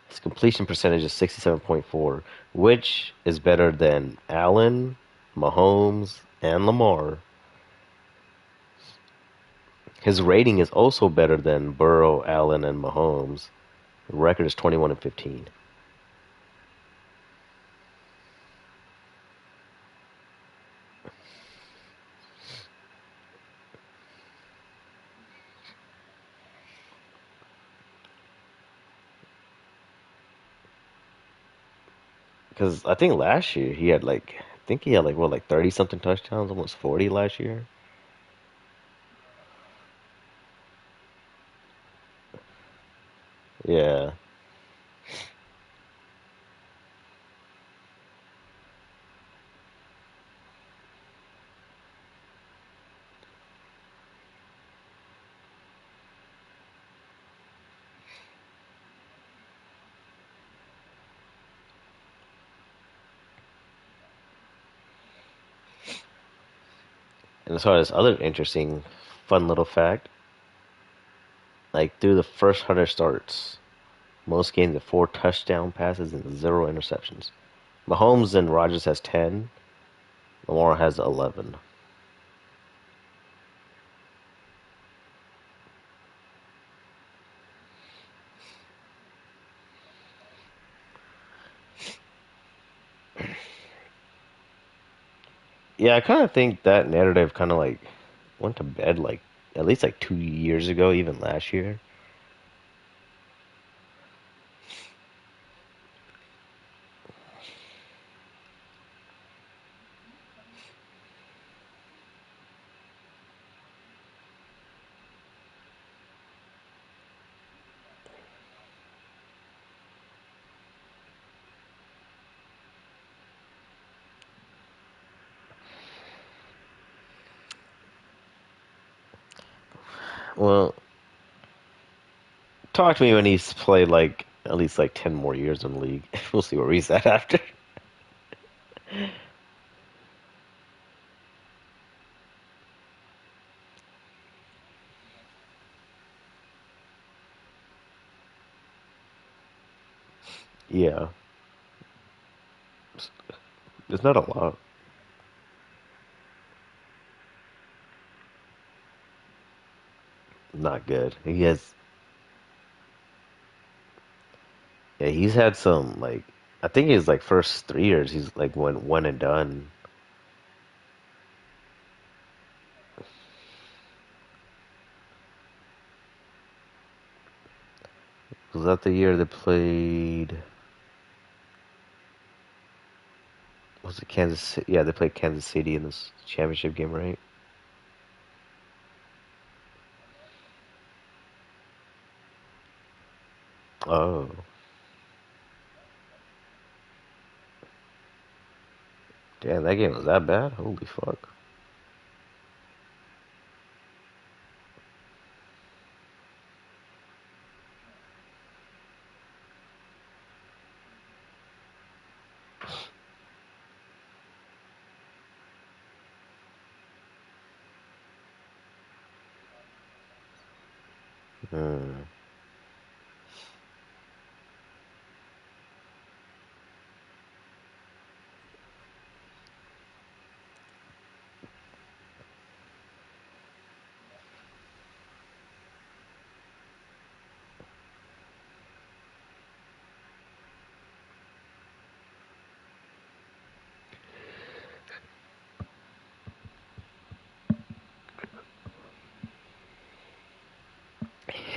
His completion percentage is 67.4, which is better than Allen, Mahomes, and Lamar. His rating is also better than Burrow, Allen, and Mahomes. The record is 21 and 15. Because I think last year he had like, I think he had like what, like 30 something touchdowns, almost 40 last year. Yeah. And as far as other interesting, fun little fact, like through the first 100 starts, most games have four touchdown passes and zero interceptions. Mahomes and Rodgers has 10. Lamar has 11. Yeah, I kind of think that narrative kind of like went to bed like at least like 2 years ago, even last year. Well, talk to me when he's played like at least like 10 more years in the league. We'll see where he's at after. Yeah, there's not a lot. Not good. He has, yeah, he's had some like, I think his like first 3 years, he's like went one and done. Was that the year they played? Was it Kansas City? Yeah, they played Kansas City in this championship game, right? Oh, damn, that game was that bad? Holy fuck. Hmm.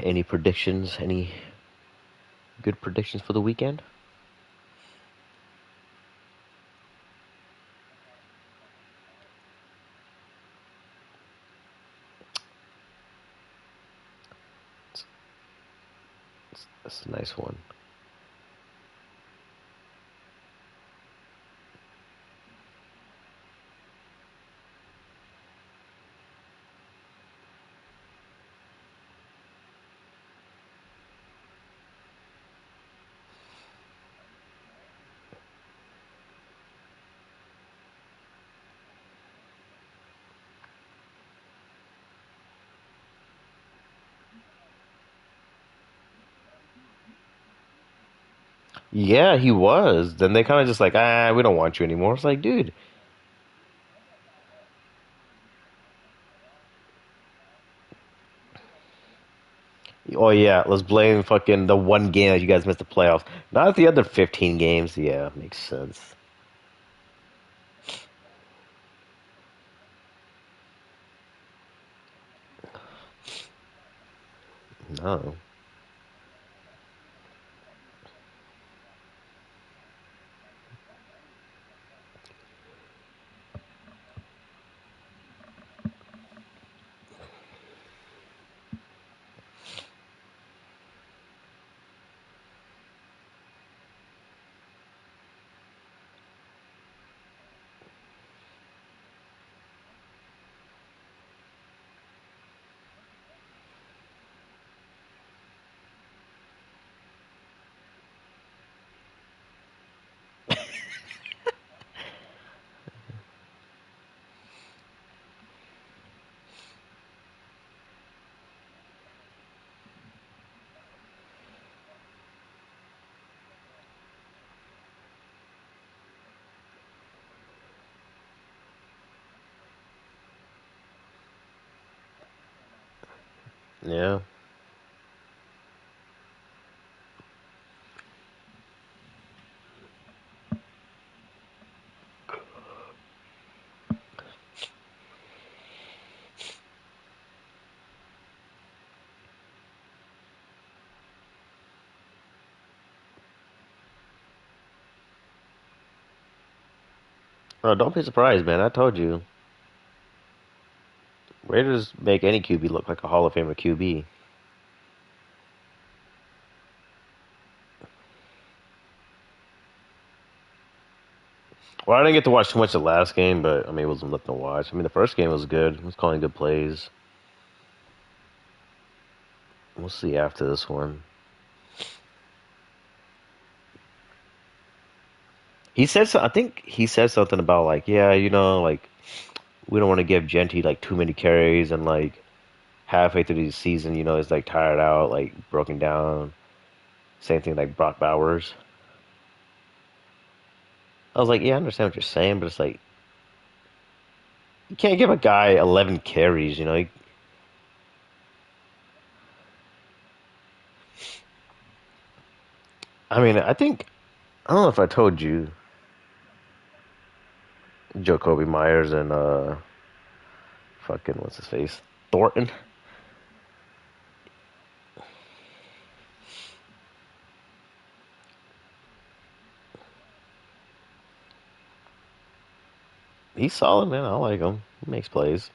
Any predictions? Any good predictions for the weekend? That's a nice one. Yeah, he was. Then they kind of just like, we don't want you anymore. It's like, dude. Oh yeah, let's blame fucking the one game that you guys missed the playoffs, not the other 15 games. Yeah, makes sense. No. Yeah. Oh, don't be surprised, man. I told you, Raiders make any QB look like a Hall of Famer QB. Well, I didn't get to watch too much of the last game, but I mean, it wasn't nothing to watch. I mean, the first game was good. He was calling good plays. We'll see after this one. He said so. I think he said something about like, yeah, like we don't want to give Genty like too many carries, and like halfway through the season, he's like tired out, like broken down. Same thing like Brock Bowers. I was like, yeah, I understand what you're saying, but it's like you can't give a guy 11 carries. I mean, I don't know if I told you, Jacoby Myers and fucking what's his face, Thornton. He's solid, man. I like him. He makes plays.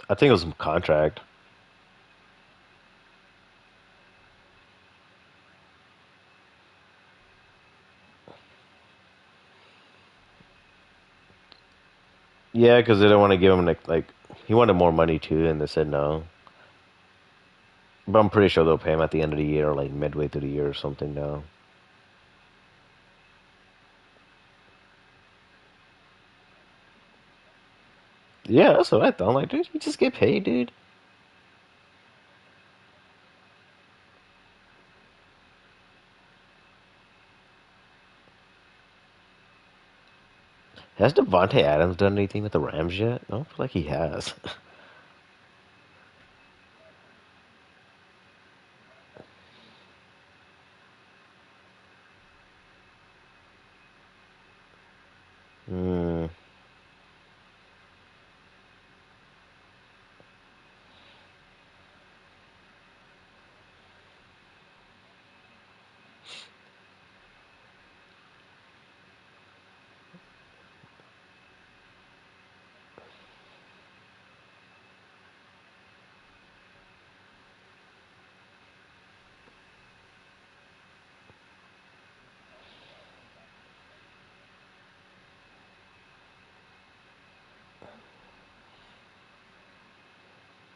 I think it was some contract. Yeah, because they didn't want to give him like he wanted more money too, and they said no. But I'm pretty sure they'll pay him at the end of the year, or like midway through the year or something now. Yeah, that's what I thought. I'm like, dude, you just get paid, dude. Has Devontae Adams done anything with the Rams yet? I don't feel like he has. Hmm.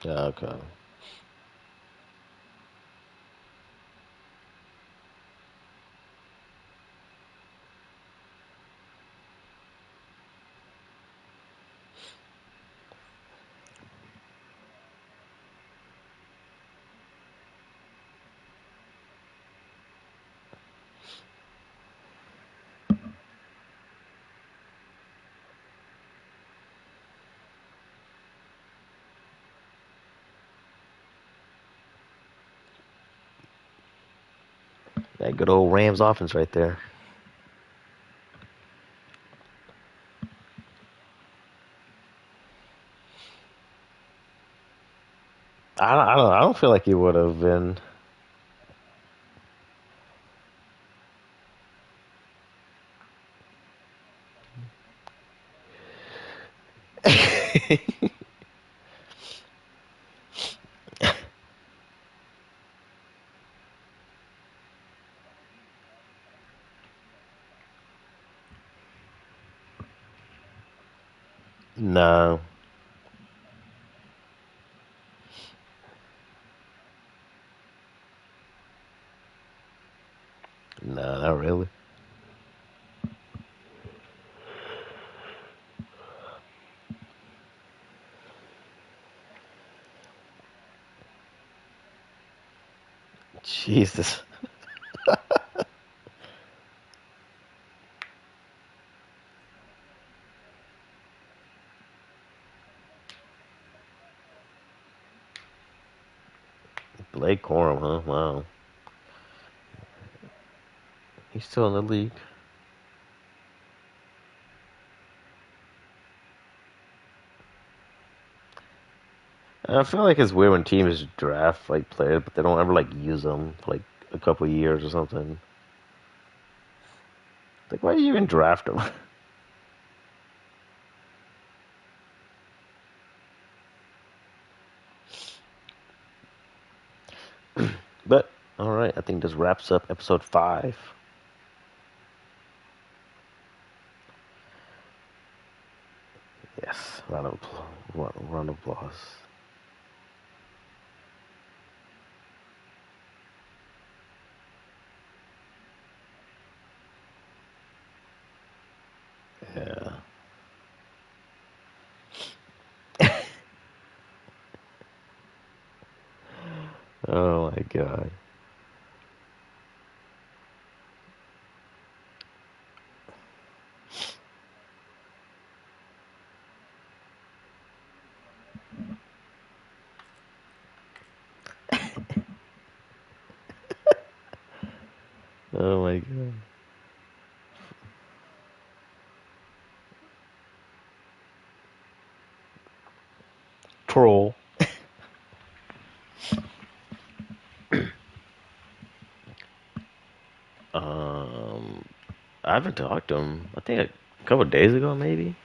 Yeah, okay. That good old Rams offense right there. I don't feel like he would have been. No, no, not really. Jesus, Blake Corum, huh? Wow, he's still in the league. I feel like it's weird when teams draft like players, but they don't ever like use them for like a couple of years or something. Like, why do you even draft them? But all right, I think this wraps up episode 5. Yes, round of applause. Yeah. Oh my god. Oh my god. Troll. Um, I haven't talked to him. I think a couple of days ago, maybe.